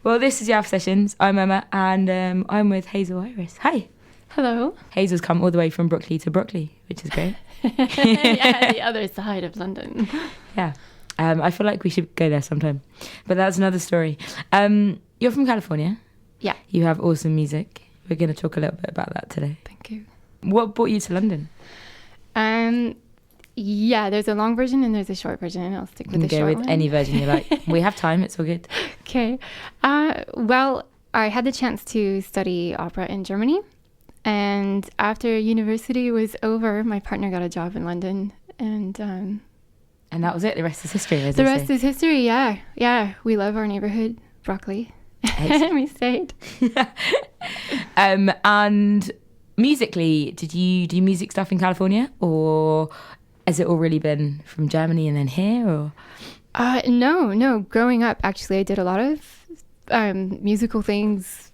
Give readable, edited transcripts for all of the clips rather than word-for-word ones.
Well, this is Yav Sessions. I'm Emma, and I'm with Hazel Iris. Hi. Hello. Hazel's come all the way from Brooklyn to Brooklyn, which is great. Yeah, the other side of London. Yeah. I feel like we should go there sometime. But that's another story. You're from California. Yeah. You have awesome music. We're going to talk a little bit about that today. Thank you. What brought you to London? Yeah, there's a long version and there's a short version. I'll stick with the short one. Go with any version you like. We have time. It's all good. Okay. Well, I had the chance to study opera in Germany. And after university was over, my partner got a job in London. And that was it. The rest is history, as the they rest say. is history, yeah. Yeah, we love our neighborhood, Broccoli. We stayed. And musically, did you do music stuff in California, or has it all really been from Germany and then here? Or No. Growing up, actually, I did a lot of musical things.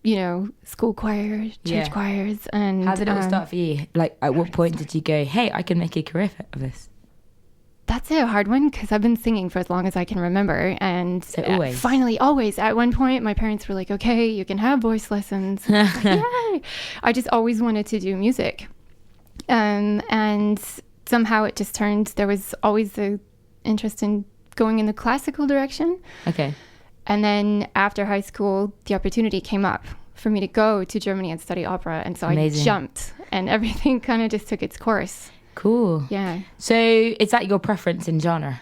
You know, school choir, church choirs, and how did it all start for you? Like, at what point did you go, "Hey, I can make a career of this"? That's a hard one because I've been singing for as long as I can remember, and so always. Finally, always. At one point, my parents were like, "Okay, you can have voice lessons." Yay! I just always wanted to do music, and somehow it just turned. There was always the interest in going in the classical direction. Okay. And then after high school, the opportunity came up for me to go to Germany and study opera, and so Amazing. I jumped, and everything kind of just took its course. Cool. Yeah. So is that your preference in genre?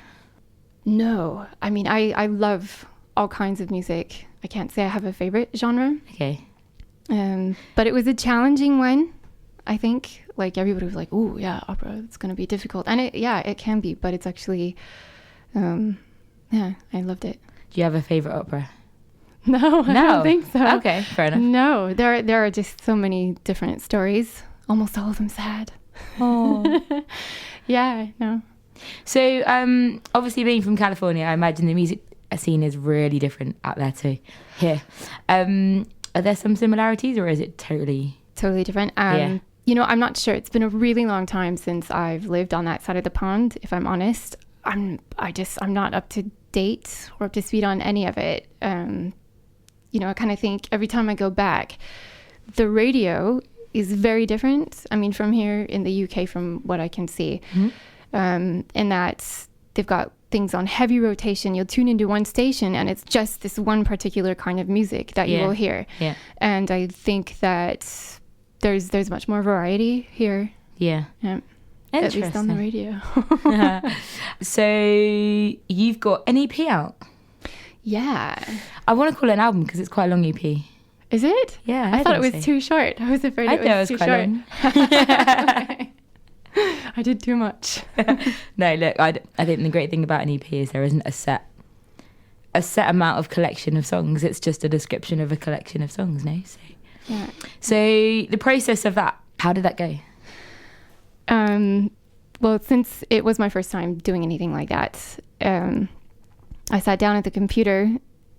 No. I mean, I love all kinds of music. I can't say I have a favorite genre. Okay. But it was a challenging one, I think. Like, everybody was like, "Ooh, yeah, opera, it's going to be difficult." And it can be, but it's actually, I loved it. Do you have a favorite opera? No, I don't think so. Okay, fair enough. No, there are just so many different stories. Almost all of them sad. Oh. Yeah, no. So, obviously being from California, I imagine the music scene is really different out there to here. Are there some similarities, or is it totally different? Yeah. You know, I'm not sure. It's been a really long time since I've lived on that side of the pond, if I'm honest. I'm not up to date or up to speed on any of it. You know, I kind of think every time I go back, the radio is very different. I mean, from here in the UK, from what I can see, in that they've got things on heavy rotation. You'll tune into one station and it's just this one particular kind of music that you will hear. Yeah. And I think that there's much more variety here. Yeah. At least on the radio. So you've got an EP out? Yeah. I want to call it an album because it's quite a long EP. Is it? Yeah. I thought it was too short. I was afraid it was too short. I did too much. No, look, I think the great thing about an EP is there isn't a set amount of collection of songs. It's just a description of a collection of songs, no? So the process of that, how did that go? Well, since it was my first time doing anything like that, I sat down at the computer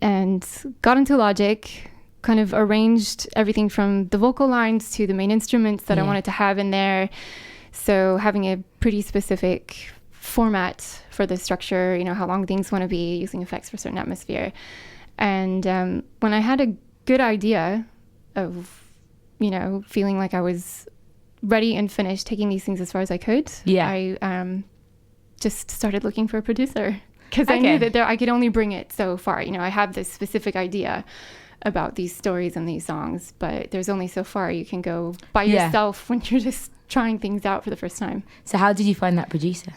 and got into Logic, kind of arranged everything from the vocal lines to the main instruments that I wanted to have in there. So having a pretty specific format for the structure, you know, how long things want to be, using effects for certain atmosphere. And when I had a good idea of, you know, feeling like I was ready and finished taking these things as far as I could, I just started looking for a producer because I knew that I could only bring it so far. You know, I have this specific idea about these stories and these songs, but there's only so far you can go by yourself when you're just trying things out for the first time. So how did you find that producer?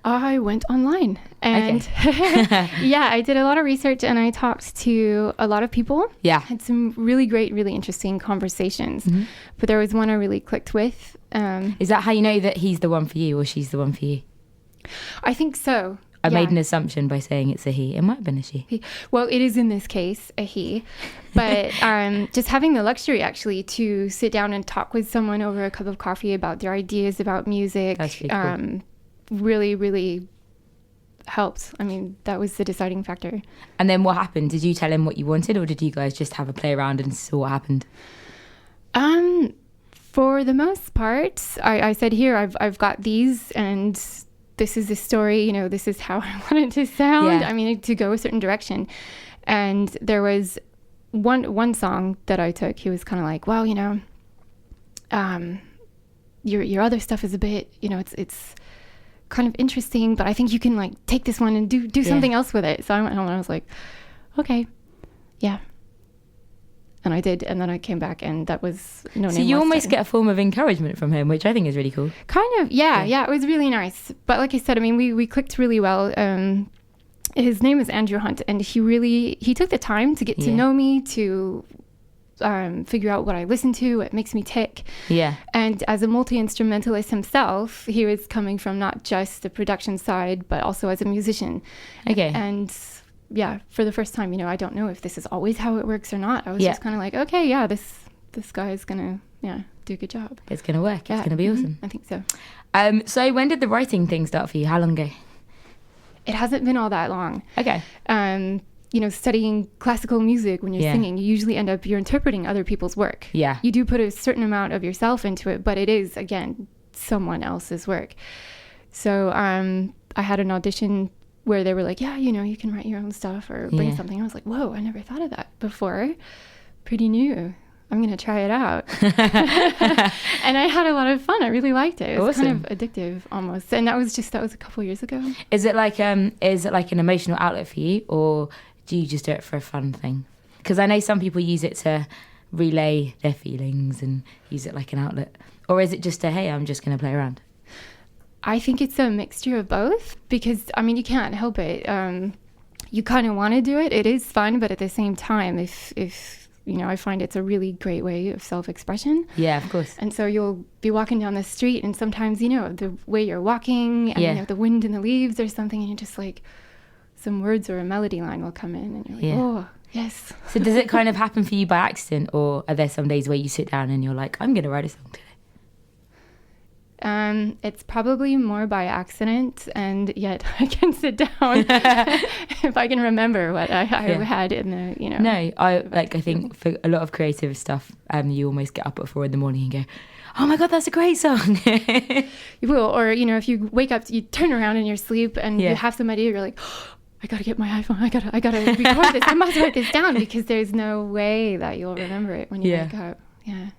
I went online and I did a lot of research and I talked to a lot of people. Yeah. Had some really great, really interesting conversations. Mm-hmm. But there was one I really clicked with. Is that how you know that he's the one for you or she's the one for you? I think so. I made an assumption by saying it's a he. It might have been a she. Well, it is in this case a he. But just having the luxury actually to sit down and talk with someone over a cup of coffee about their ideas about music. That's really cool. Really, really helped. I mean, that was the deciding factor. And then what happened? Did you tell him what you wanted, or did you guys just have a play around and see what happened? For the most part, I said, here, I've got these, and this is the story, you know, this is how I want it to sound. Yeah. I mean, to go a certain direction. And there was one song that I took. He was kind of like, well, you know, your other stuff is a bit, you know, it's kind of interesting, but I think you can like take this one and do something else with it. So I went home and I was like, okay, yeah. And I did, and then I came back, and that was no name. So you almost get a form of encouragement from him, which I think is really cool. Kind of, yeah, it was really nice. But like I said, I mean, we clicked really well. His name is Andrew Hunt, and he took the time to get to know me, to figure out what I listen to, what makes me tick. Yeah. And as a multi-instrumentalist himself, he was coming from not just the production side, but also as a musician. Okay. And yeah, for the first time, you know, I don't know if this is always how it works or not. I was just kind of like, okay, yeah, this guy is gonna do a good job. It's gonna work. It's gonna be awesome. I think so. So when did the writing thing start for you? How long ago? It hasn't been all that long. Okay. You know, studying classical music, when you're singing, you usually you're interpreting other people's work. Yeah. You do put a certain amount of yourself into it, but it is, again, someone else's work. So I had an audition where they were like, yeah, you know, you can write your own stuff or bring something. I was like, whoa, I never thought of that before. Pretty new. I'm going to try it out. And I had a lot of fun. I really liked it. It was kind of addictive almost. And that was a couple of years ago. Is it like an emotional outlet for you, or do you just do it for a fun thing? Because I know some people use it to relay their feelings and use it like an outlet. Or is it just hey, I'm just going to play around? I think it's a mixture of both, because, I mean, you can't help it. You kind of want to do it. It is fun, but at the same time, if you know, I find it's a really great way of self-expression. Yeah, of course. And so you'll be walking down the street, and sometimes, you know, the way you're walking and you know, the wind in the leaves or something, and you're just like, some words or a melody line will come in, and you're like, oh, yes. So does it kind of happen for you by accident, or are there some days where you sit down and you're like, I'm going to write a song today? It's probably more by accident, and yet I can sit down if I can remember what I had in the, you know. No, I think for a lot of creative stuff, you almost get up at 4 a.m. and go, oh my God, that's a great song. You will, or, you know, if you wake up, you turn around in your sleep and you have some idea, you're like, oh, I gotta get my iPhone, I gotta record this, I must write this down, because there's no way that you'll remember it when you wake up. Yeah.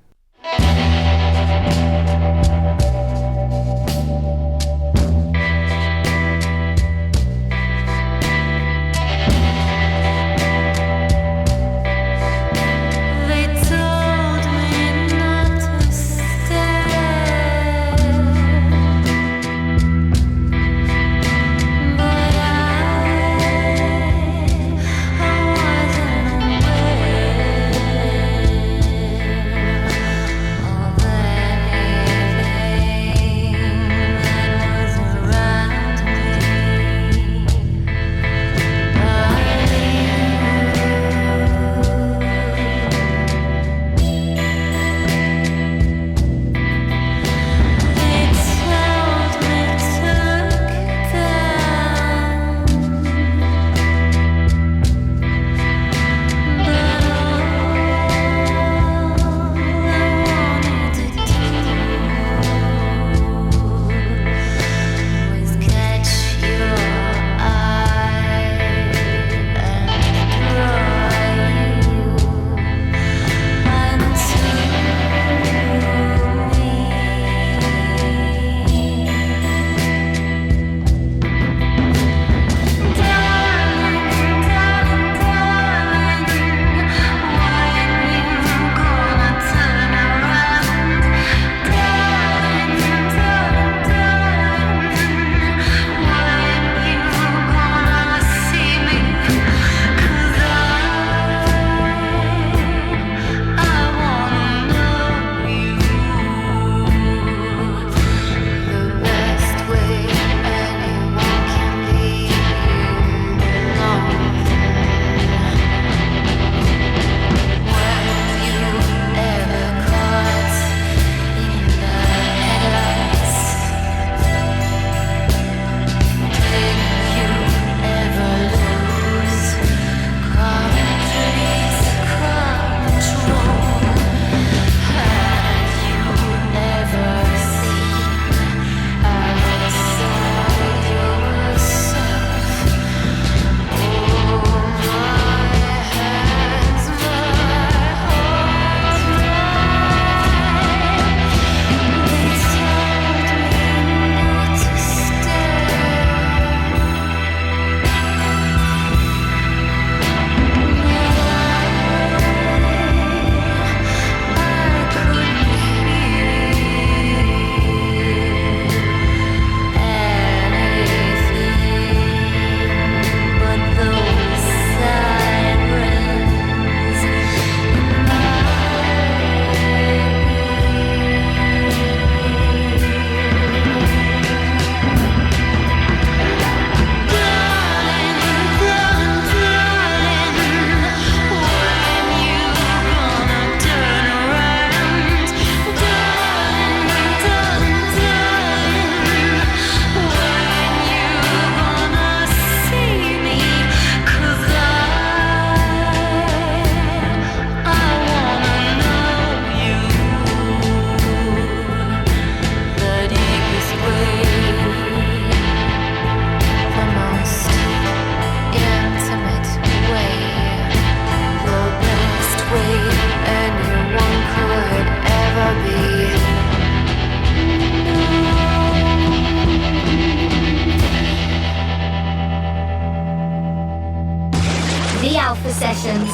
Sessions.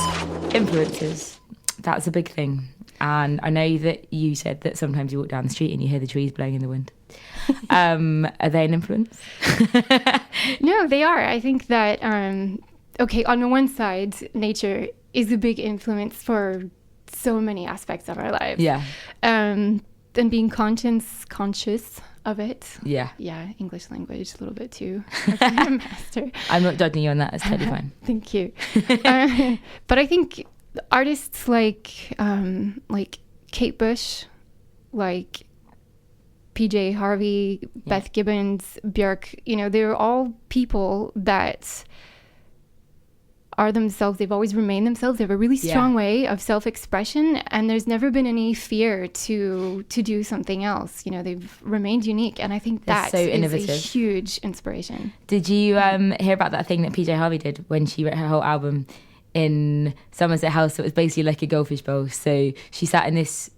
Influences. That's a big thing. And I know that you said that sometimes you walk down the street and you hear the trees blowing in the wind. Are they an influence? No, they are. I think that, okay, on the one side, nature is a big influence for so many aspects of our lives. Yeah. And being conscious of it. Yeah. Yeah, English language a little bit too. I'm a master. I'm not judging you on that. It's totally fine. Thank you. But I think artists like Kate Bush, like PJ Harvey, Beth Gibbons, Björk, they're all people that are themselves. They've always remained themselves. They have a really strong way of self-expression, and there's never been any fear to do something else. They've remained unique, and I think that so innovative. Is a huge inspiration. Did you hear about that thing that PJ Harvey did when she wrote her whole album in Somerset House? It was basically like a goldfish bowl. So she sat in this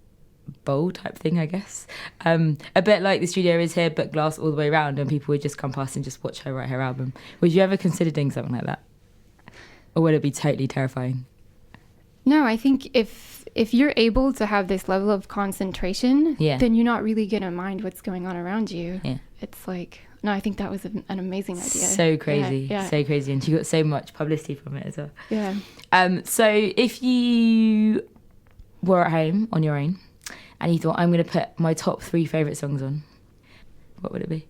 bowl type thing, I guess. A bit like the studio is here, but glass all the way around, and people would just come past and just watch her write her album. Would you ever consider doing something like that? Or would it be totally terrifying? No, I think if you're able to have this level of concentration, then you're not really going to mind what's going on around you. Yeah. It's like, no, I think that was an amazing idea. So crazy. Yeah. So crazy. And she got so much publicity from it as well. Yeah. So if you were at home on your own and you thought, I'm going to put my top 3 favourite songs on, what would it be?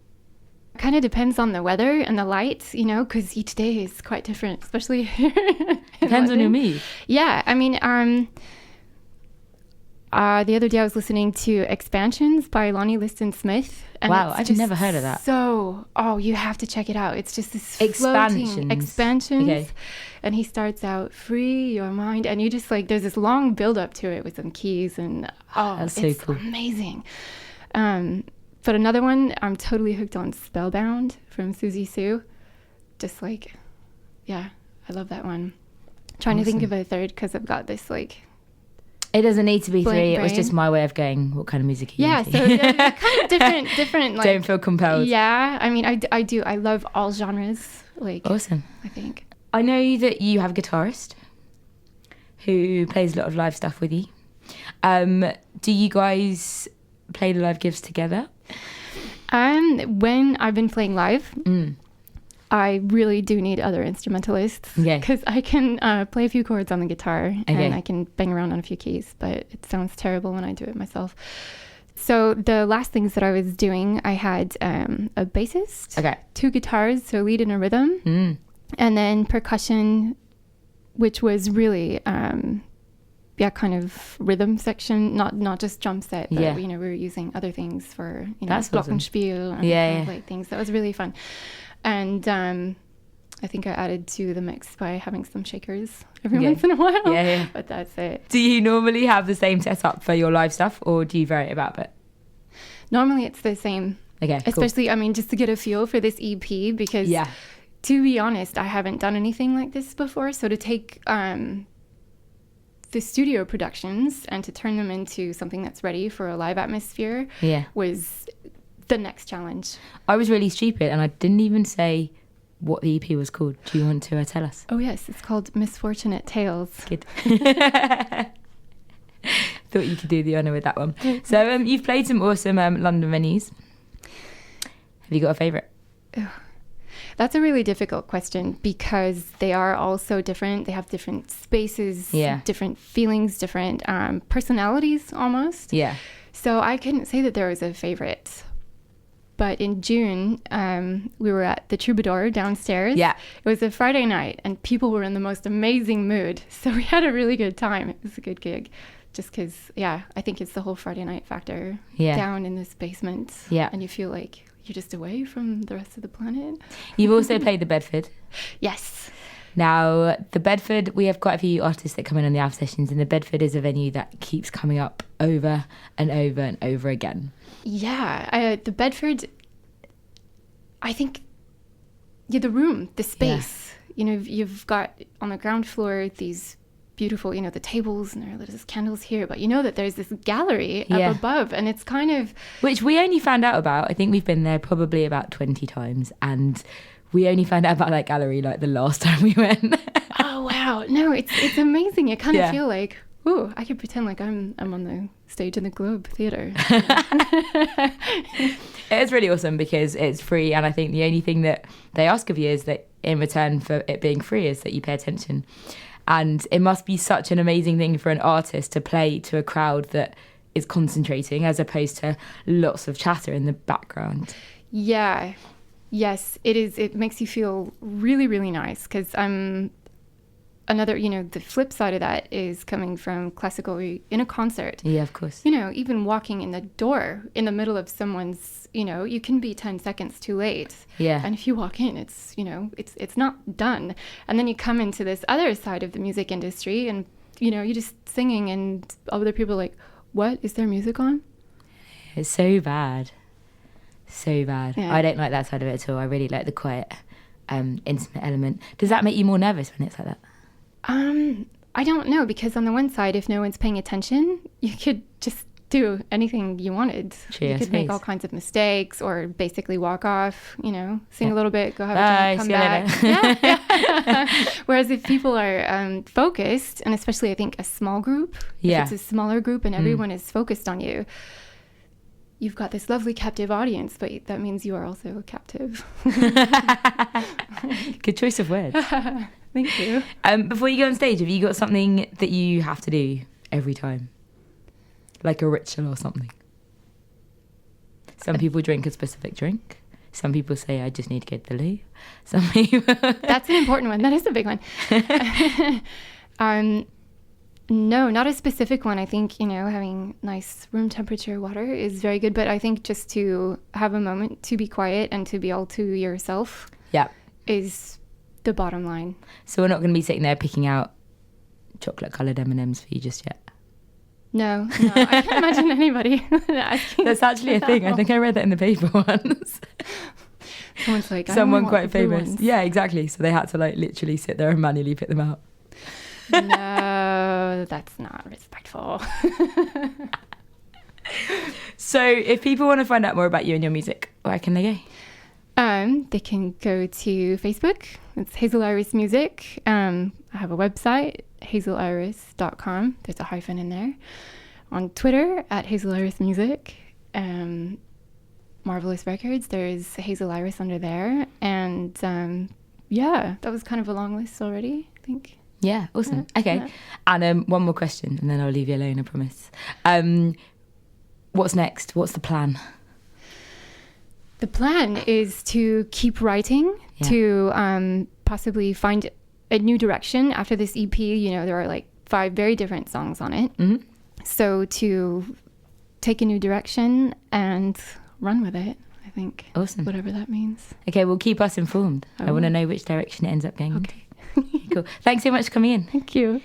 Kind of depends on the weather and the lights, because each day is quite different, especially here. Depends on your mood. Yeah, I mean, the other day I was listening to Expansions by Lonnie Liston Smith. And wow, I've never heard of that. You have to check it out. It's just this Expansions. Okay. And he starts out, free your mind, and you just there's this long build up to it with some keys, and that's so cool. Amazing. But another one, I'm totally hooked on Spellbound from Susie Sue. Just I love that one. Trying to think of a third because I've got this It doesn't need to be 3. Brain. It was just my way of going, what kind of music are you into? So they're kind of different. Don't feel compelled. Yeah, I mean, I do. I love all genres. Awesome. I think. I know that you have a guitarist who plays a lot of live stuff with you. Do you guys play the live gigs together? When I've been playing live, I really do need other instrumentalists. Because I can play a few chords on the guitar and I can bang around on a few keys, but it sounds terrible when I do it myself. So the last things that I was doing, I had a bassist, 2 guitars, so lead and a rhythm, and then percussion, which was really kind of rhythm section, not just drum set, but we were using other things for glockenspiel and things. That was really fun. And I think I added to the mix by having some shakers every once in a while. But that's it. Do you normally have the same setup for your live stuff, or do you vary it about a bit? Normally it's the same. Especially, cool. I mean, just to get a feel for this EP, because to be honest, I haven't done anything like this before. So to take the studio productions and to turn them into something that's ready for a live atmosphere was the next challenge. I was really stupid and I didn't even say what the EP was called. Do you want to tell us? Oh yes, it's called Misfortunate Tales. Good. Thought you could do the honour with that one. So you've played some awesome London venues. Have you got a favourite? That's a really difficult question because they are all so different. They have different spaces, different feelings, different personalities almost. Yeah. So I couldn't say that there was a favorite. But in June, we were at the Troubadour downstairs. Yeah. It was a Friday night and people were in the most amazing mood. So we had a really good time. It was a good gig. Just because, I think it's the whole Friday night factor down in this basement. Yeah. And you feel like you're just away from the rest of the planet. You've also played the Bedford. Yes. Now, the Bedford, we have quite a few artists that come in on the Alpha Sessions, and the Bedford is a venue that keeps coming up over and over and over again. Yeah. The Bedford, I think, the room, the space. Yeah. You've got on the ground floor these beautiful, the tables, and there's candles here, but that there's this gallery up above, and it's kind of... Which we only found out about, I think we've been there probably about 20 times, and we only found out about that gallery the last time we went. Oh, Oh wow. No, it's amazing. You kind of Yeah. feel like, ooh, I could pretend like I'm on the stage in the Globe Theatre. It is really awesome because it's free, and I think the only thing that they ask of you is that in return for it being free is that you pay attention. And it must be such an amazing thing for an artist to play to a crowd that is concentrating as opposed to lots of chatter in the background. Yeah. Yes, it is. It makes you feel really, really nice because another, the flip side of that is coming from classical in a concert. Yeah, of course. Even walking in the door in the middle of someone's, you can be 10 seconds too late. Yeah. And if you walk in, it's, it's not done. And then you come into this other side of the music industry and, you're just singing and other people are like, what? Is there music on? It's so bad. So bad. Yeah. I don't like that side of it at all. I really like the quiet, intimate element. Does that make you more nervous when it's like that? I don't know, because on the one side, if no one's paying attention, you could just do anything you wanted. True, you could make all kinds of mistakes or basically walk off, sing a little bit, go have a drink, come back. Yeah. Whereas if people are focused, and especially I think a small group, if it's a smaller group and everyone is focused on you, you've got this lovely captive audience, but that means you are also captive. Good choice of words. Thank you. Before you go on stage, have you got something that you have to do every time? Like a ritual or something? Some people drink a specific drink. Some people say, I just need to go to the loo. Some people... That's an important one. That is a big one. No, not a specific one. I think, having nice room temperature water is very good. But I think just to have a moment to be quiet and to be all to yourself is the bottom line. So we're not going to be sitting there picking out chocolate-coloured M&Ms for you just yet? No, I can't imagine anybody asking. That's actually a thing. I think I read that in the paper once. Someone's like, someone quite famous. Yeah, exactly. So they had to literally sit there and manually pick them out. No, that's not respectful. So if people want to find out more about you and your music, where can they go? They can go to Facebook. It's Hazel Iris Music. I have a website, hazeliris.com. There's a hyphen in there. On Twitter, at Hazel Iris Music. Marvelous Records, there's Hazel Iris under there. And that was kind of a long list already, I think. Yeah, awesome. Okay. Yeah. And one more question, and then I'll leave you alone, I promise. What's next? What's the plan? The plan is to keep writing, to possibly find a new direction after this EP. There are 5 very different songs on it. Mm-hmm. So to take a new direction and run with it, I think. Awesome. Whatever that means. Okay, well, keep us informed. I want to know which direction it ends up going. Okay. Cool. Thanks so much for coming in. Thank you.